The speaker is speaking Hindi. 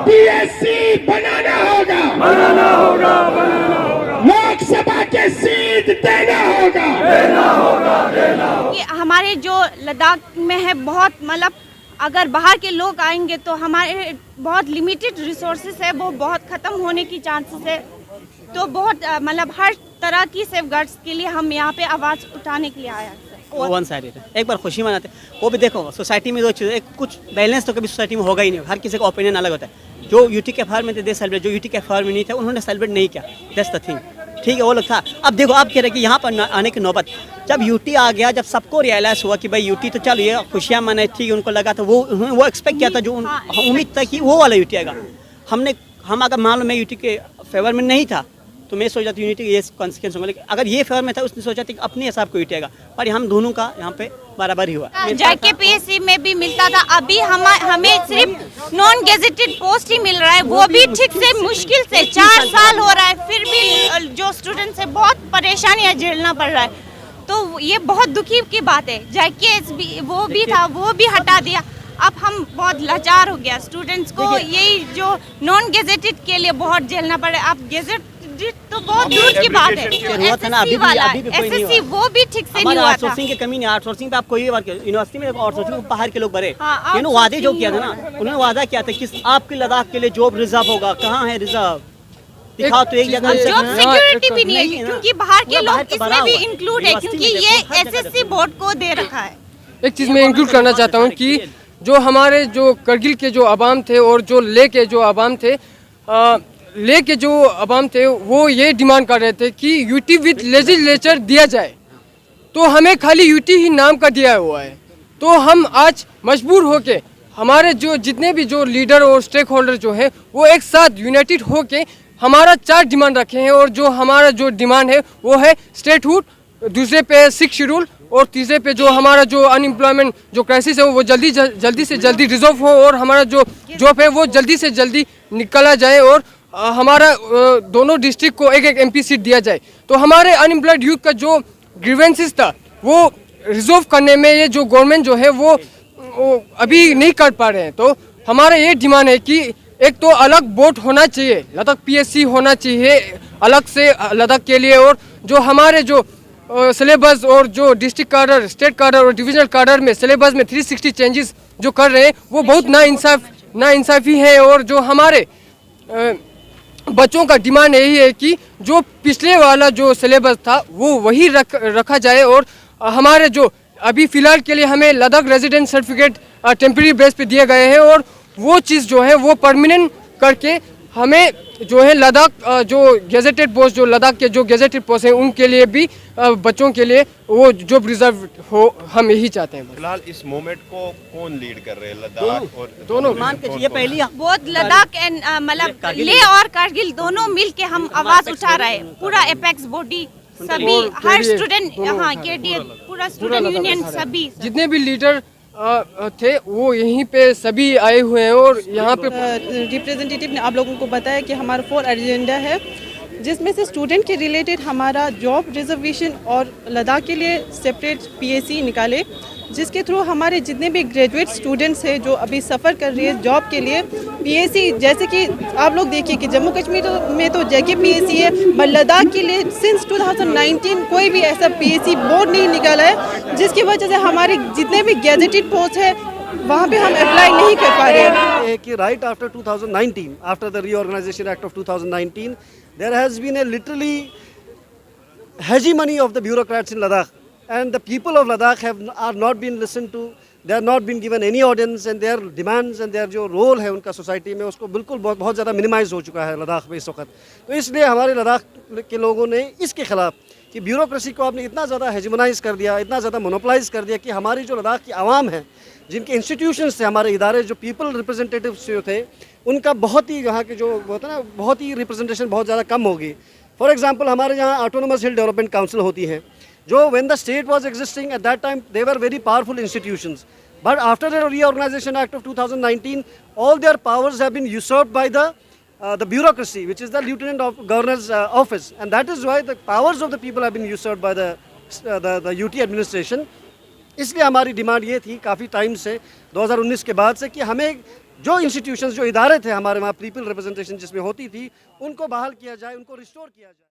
पीएससी बनाना होगा, बनाना होगा, बनाना होगा, लोकसभा के सीट देना होगा, देना होगा, देना होगा। कि हमारे जो लद्दाख में है बहुत मतलब अगर बाहर के लोग आएंगे तो हमारे बहुत लिमिटेड रिसोर्सेज है, वो बहुत ख़त्म होने की चांसेस है। तो बहुत मतलब हर तरह की सेफगार्ड्स के लिए हम यहाँ पे आवाज़ उठाने के लिए आया है। वो वन साइडेड है। एक बार खुशी मनाते वो भी देखो सोसाइटी में दो चीज़ एक कुछ बैलेंस तो कभी सोसाइटी में होगा ही नहीं, हर किसी का ओपिनियन अलग होता है। जो यूटी के फार में थे दे सेलिब्रेट, जो यूटी के फार में नहीं था उन्होंने सेलिब्रेट नहीं किया, दैट्स द थिंग। ठीक है वो लोग था। अब देखो आप कह रहे कि यहाँ पर आने की नौबत जब यूटी आ गया, जब सबको रियलाइज हुआ कि भाई यूटी तो चल ये खुशियाँ मनाई, ठीक उनको लगा था वो एक्सपेक्ट किया था, जो उम्मीद था कि वो वाला यूटी आएगा। हम अगर मान लो मैं यूटी के फेवर में नहीं था तो मैं सोचा था यूनिटी ये कॉन्सिक्वेंस होंगे, लेकिन अगर ये फेवर में था उसने सोचा था कि अपने हिसाब को यूटी आएगा, पर हम दोनों का यहाँ पे बराबर ही हुआ। जाके पीएससी में भी मिलता था, अभी हमें सिर्फ नॉन गेजेटेड पोस्ट ही मिल रहा है, वो भी ठीक से मुश्किल से 4 साल हो रहा है, फिर भी जो स्टूडेंट्स है बहुत परेशानियाँ झेलना पड़ रहा है। तो ये बहुत दुखी की बात है। जाके वो भी था, वो भी हटा दिया, अब हम बहुत लाचार हो गया। स्टूडेंट्स को यही जो नॉन गेजेटेड के लिए बहुत झेलना पड़े। अब गेजेट तो बहुत दूर की बात है। एसएससी वाला एसएससी वो भी ठीक से नहीं हुआ था। आउटसोर्सिंग की कमी नहीं, आउटसोर्सिंग पे आप कोई बात यूनिवर्सिटी में आउटसोर्सिंग बाहर के लोग भरे, वादे जो किया था ना, उन्होंने वादा किया था कि आपके लद्दाख के लिए जॉब रिजर्व होगा। कहाँ है रिजर्व? दिखाओ तो एक जगह। जॉब सिक्योरिटी भी नहीं है क्योंकि बाहर के लोग इसमें भी इंक्लूड है, क्योंकि ये एसएससी बोर्ड को दे रखा है। एक चीज़ मैं इंक्लूड करना चाहता हूँ कि जो हमारे जो करगिल के जो अवाम थे और जो ले के जो अवाम थे, ले के जो अवाम थे वो ये डिमांड कर रहे थे कि यूटी विद लेजिस्लेचर दिया जाए। तो हमें खाली यूटी ही नाम का दिया हुआ है। तो हम आज मजबूर होके हमारे जो जितने भी जो लीडर और स्टेक होल्डर जो हैं वो एक साथ यूनाइटेड होके हमारा 4 डिमांड रखे हैं। और जो हमारा जो डिमांड है वो है स्टेटहुड, दूसरे पे 6 शेड्यूल और तीसरे पे जो हमारा जो अनएम्प्लॉयमेंट जो क्राइसिस है वो जल्दी से जल्दी रिजॉल्व हो और हमारा जो जॉब है वो जल्दी से जल्दी निकला जाए और हमारा दोनों डिस्ट्रिक्ट को एक एमपी सीट दिया जाए। तो हमारे अनएम्प्लॉयड यूथ का जो ग्रीवेंसेस था वो रिजॉल्व करने में ये जो गवर्नमेंट जो है वो अभी नहीं कर पा रहे हैं। तो हमारा ये डिमांड है कि एक तो अलग बोर्ड होना चाहिए, लद्दाख पीएससी होना चाहिए अलग से लद्दाख के लिए। और जो हमारे जो सिलेबस और जो डिस्ट्रिक्ट कार्डर, स्टेट कार्डर और डिविजनल कार्डर में सिलेबस में 360 चेंजेस जो कर रहे हैं वो बहुत नाइंसाफ़ी है। और जो हमारे बच्चों का डिमांड यही है कि जो पिछले वाला जो सिलेबस था वो वही रखा जाए। और हमारे जो अभी फ़िलहाल के लिए हमें Ladakh resident certificate temporary base पे दिए गए हैं और वो चीज़ जो है वो परमानेंट करके हमें जो है लद्दाख जो गेजेटेड पोस्ट, जो लद्दाख के जो गेजेटेड पोस्ट हैं उनके लिए भी बच्चों के लिए वो जॉब रिजर्व हो, हम यही चाहते हैं। फिलहाल इस मूवमेंट को कौन लीड कर रहे हैं? लद्दाख और दोनों मान के ये पहली बहुत लद्दाख एंड मतलब ले और कारगिल दोनों मिल के हम आवाज उठा रहे हैं। पूरा एपेक्स बॉडी सभी हर स्टूडेंट, हाँ केडीए पूरा स्टूडेंट यूनियन सभी जितने भी लीडर थे वो यहीं पे सभी आए हुए हैं। और यहाँ पे रिप्रेजेंटेटिव ने आप लोगों को बताया कि हमारा 4 एजेंडा है, जिसमें से स्टूडेंट के रिलेटेड हमारा जॉब रिजर्वेशन और लद्दाख के लिए सेपरेट पीएससी निकाले, जिसके थ्रू हमारे जितने भी ग्रेजुएट स्टूडेंट्स हैं जो अभी सफ़र कर रहे हैं जॉब के लिए पीएससी, जैसे कि आप लोग देखिए कि जम्मू कश्मीर में तो जगह पीएससी है, पर लद्दाख के लिए सिंस 2019 कोई भी ऐसा पीएससी बोर्ड नहीं निकाला है, जिसकी वजह से हमारे जितने भी गेजेटेड पोस्ट है वहाँ पे हम अप्लाई नहीं कर पा रहे हैं। कि right after 2019, after the reorganisation act of 2019, there has been a literally hegemony of the bureaucrats in Ladakh, and the people of Ladakh are not been listened to. They are not been given any audience, and their demands and their जो रोल है उनका सोसाइटी में उसको बिल्कुल बहुत ज़्यादा मिनिमाइज हो चुका है लद्दाख में इस वक्त। तो इसलिए हमारे लद्दाख के लोगों ने इसके खिलाफ कि ब्यूरोक्रेसी को आपने इतना ज़्यादा हेजमनाइज कर दिया, इतना ज़्यादा मोनोपलाइज कर दिया कि हमारी जो लद्दाख की आवाम है, जिनके इंस्टीट्यूशंस थे, हमारे इदारे जो पीपल रिप्रेजेंटेटिव्स जो थे, उनका बहुत ही यहाँ के जो होता है ना बहुत ही रिप्रेजेंटेशन बहुत ज़्यादा कम होगी। फॉर एग्जांपल हमारे यहाँ ऑटोनोमस हिल डेवलपमेंट काउंसिल होती है, जो when the state was existing at that time they were very powerful institutions, but after the reorganisation act of 2019 all their powers have been usurped by the bureaucracy, which is the lieutenant of governor's office, and that is why the powers of the people have been usurped by the UT administration. इसलिए हमारी डिमांड ये थी काफ़ी टाइम से 2019 के बाद से कि हमें जो इंस्टीट्यूशंस जो इदारे थे हमारे वहाँ पीपल रिप्रेजेंटेशन जिसमें होती थी उनको बहाल किया जाए, उनको रिस्टोर किया जाए।